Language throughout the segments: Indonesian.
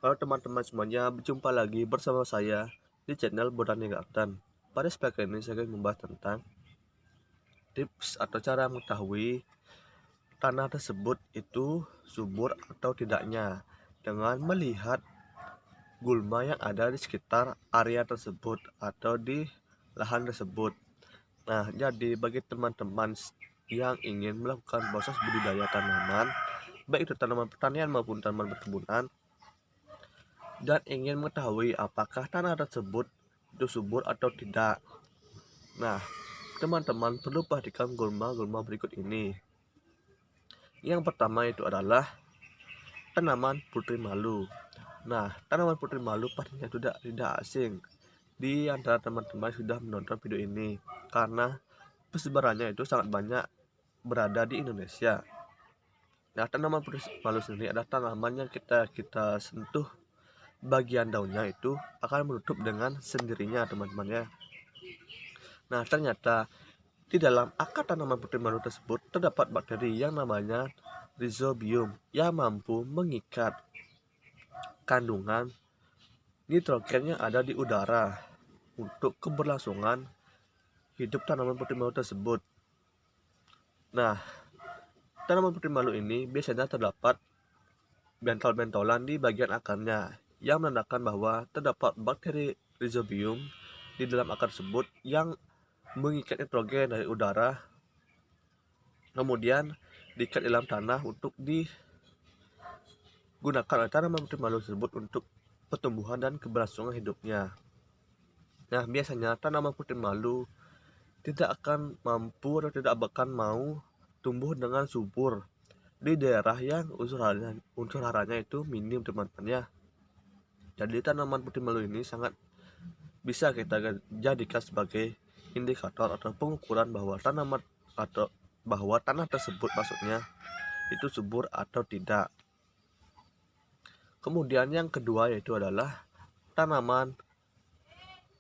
Halo teman-teman semuanya, berjumpa lagi bersama saya di channel Botani Garden. Pada spesial ini saya akan membahas tentang tips atau cara mengetahui tanah tersebut itu subur atau tidaknya dengan melihat gulma yang ada di sekitar area tersebut atau di lahan tersebut. Nah, jadi bagi teman-teman yang ingin melakukan proses budidaya tanaman, baik itu tanaman pertanian maupun tanaman perkebunan, dan ingin mengetahui apakah tanah tersebut itu subur atau tidak. Nah, teman-teman perlu perhatikan gulma-gulma berikut ini. Yang pertama itu adalah tanaman putri malu. Nah, tanaman putri malu pastinya tidak asing di antara teman-teman sudah menonton video ini karena persebarannya itu sangat banyak berada di Indonesia. Nah, tanaman putri malu sendiri adalah tanaman yang kita sentuh bagian daunnya itu akan menutup dengan sendirinya teman-teman ya. Nah, ternyata di dalam akar tanaman putri malu tersebut terdapat bakteri yang namanya Rhizobium yang mampu mengikat kandungan nitrogen yang ada di udara untuk keberlangsungan hidup tanaman putri malu tersebut. Nah, tanaman putri malu ini biasanya terdapat bentol-bentolan di bagian akarnya yang menandakan bahwa terdapat bakteri Rhizobium di dalam akar tersebut yang mengikat nitrogen dari udara, kemudian diikat dalam tanah untuk digunakan oleh tanaman putri malu tersebut untuk pertumbuhan dan keberlangsungan hidupnya. Nah, biasanya tanaman putri malu tidak akan mampu atau tidak akan mau tumbuh dengan subur di daerah yang unsur haranya itu minim teman-teman ya. Jadi tanaman putri malu ini sangat bisa kita jadikan sebagai indikator atau pengukuran bahwa tanah tersebut maksudnya itu subur atau tidak. Kemudian yang kedua yaitu adalah tanaman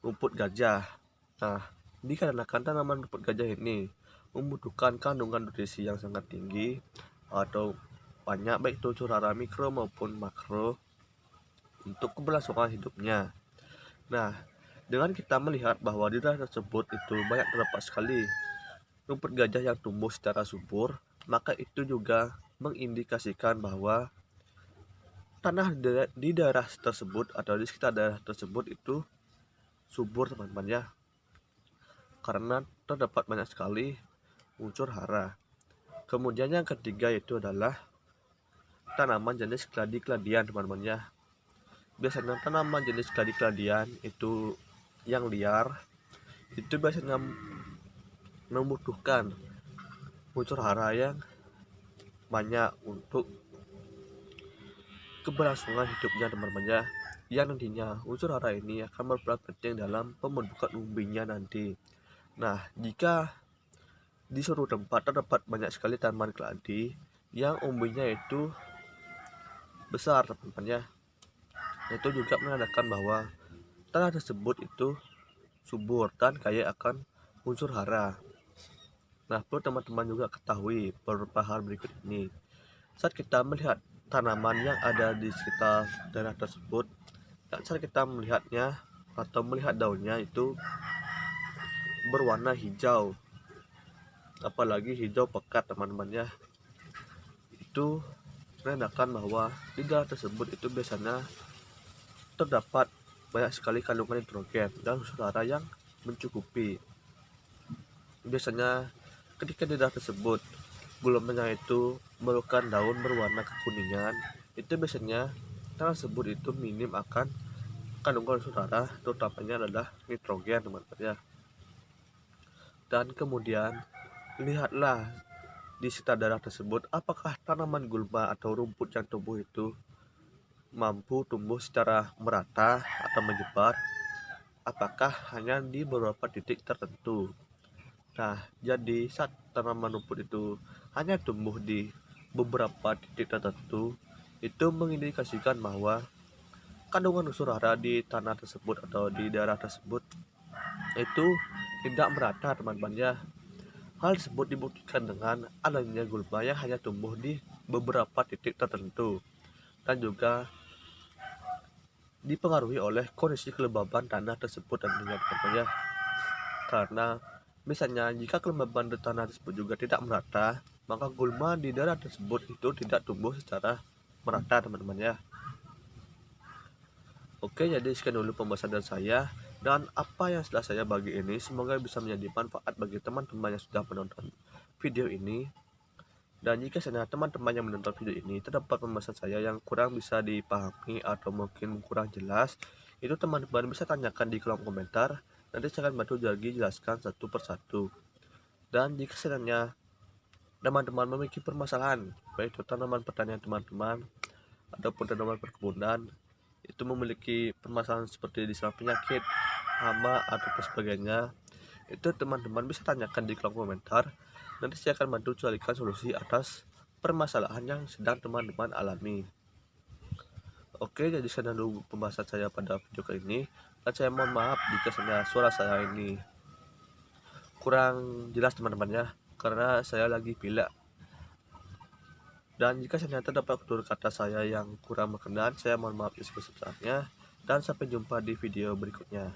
rumput gajah. Nah, dikarenakan tanaman rumput gajah ini membutuhkan kandungan nutrisi yang sangat tinggi atau banyak baik itu unsur hara mikro maupun makro untuk keberlangsungan hidupnya. Nah, dengan kita melihat bahwa di daerah tersebut itu banyak terdapat sekali rumput gajah yang tumbuh secara subur, maka itu juga mengindikasikan bahwa tanah di daerah tersebut atau di sekitar daerah tersebut itu subur teman-teman ya, karena terdapat banyak sekali unsur hara. Kemudian yang ketiga itu adalah tanaman jenis keladi-keladian teman-teman ya. Biasanya tanaman jenis keladi-keladian itu yang liar itu biasanya membutuhkan unsur hara yang banyak untuk keberlangsungan hidupnya teman-teman ya, yang nantinya unsur hara ini akan berperan penting dalam pembentukan umbinya nanti. Nah, jika di suatu tempat terdapat banyak sekali tanaman keladi yang umbinya itu besar teman-teman ya, itu juga menandakan bahwa tanah tersebut itu subur dan kaya akan unsur hara. Nah, perlu teman-teman juga ketahui beberapa hal berikut ini. Saat kita melihat tanaman yang ada di sekitar daerah tersebut, dan saat kita melihatnya atau melihat daunnya itu berwarna hijau, apalagi hijau pekat teman-teman ya, itu menandakan bahwa di daerah tersebut itu biasanya terdapat banyak sekali kandungan nitrogen dan unsur hara yang mencukupi. Biasanya ketika di daerah tersebut gulmanya itu merupakan daun berwarna kekuningan, itu biasanya tanah tersebut itu minim akan kandungan unsur hara, terutamanya adalah nitrogen teman-teman ya. Dan kemudian lihatlah di sekitar daerah tersebut apakah tanaman gulma atau rumput yang tumbuh itu mampu tumbuh secara merata atau menyebar, apakah hanya di beberapa titik tertentu. Nah, jadi saat tanaman rumput itu hanya tumbuh di beberapa titik tertentu, itu mengindikasikan bahwa kandungan unsur hara di tanah tersebut atau di daerah tersebut itu tidak merata teman-teman ya. Hal tersebut dibuktikan dengan adanya gulma yang hanya tumbuh di beberapa titik tertentu, dan juga dipengaruhi oleh kondisi kelembaban tanah tersebut tentunya teman-teman ya. Karena misalnya jika kelembaban tanah tersebut juga tidak merata, maka gulma di daerah tersebut itu tidak tumbuh secara merata teman-teman ya. Oke, jadi sekian dulu pembahasan dari saya, dan apa yang sudah saya bagi ini semoga bisa menjadi manfaat bagi teman-teman yang sudah menonton video ini. Dan jika seandainya teman-teman yang menonton video ini terdapat pembahasan saya yang kurang bisa dipahami atau mungkin kurang jelas, itu teman-teman bisa tanyakan di kolom komentar. Nanti saya akan bantu lagi jelaskan satu persatu. Dan jika seandainya teman-teman memiliki permasalahan, baik itu tanaman pertanian teman-teman ataupun tanaman perkebunan, itu memiliki permasalahan seperti diserang penyakit, hama ataupun sebagainya, itu teman-teman bisa tanyakan di kolom komentar. Nanti saya akan bantu carikan solusi atas permasalahan yang sedang teman-teman alami. Oke, jadi sekian dulu pembahasan saya pada video kali ini, dan saya mohon maaf jika suara saya ini kurang jelas teman-teman ya, karena saya lagi pilek. Dan jika ternyata terdapat tutur kata saya yang kurang berkenan, saya mohon maaf sebesar-besarnya, dan sampai jumpa di video berikutnya.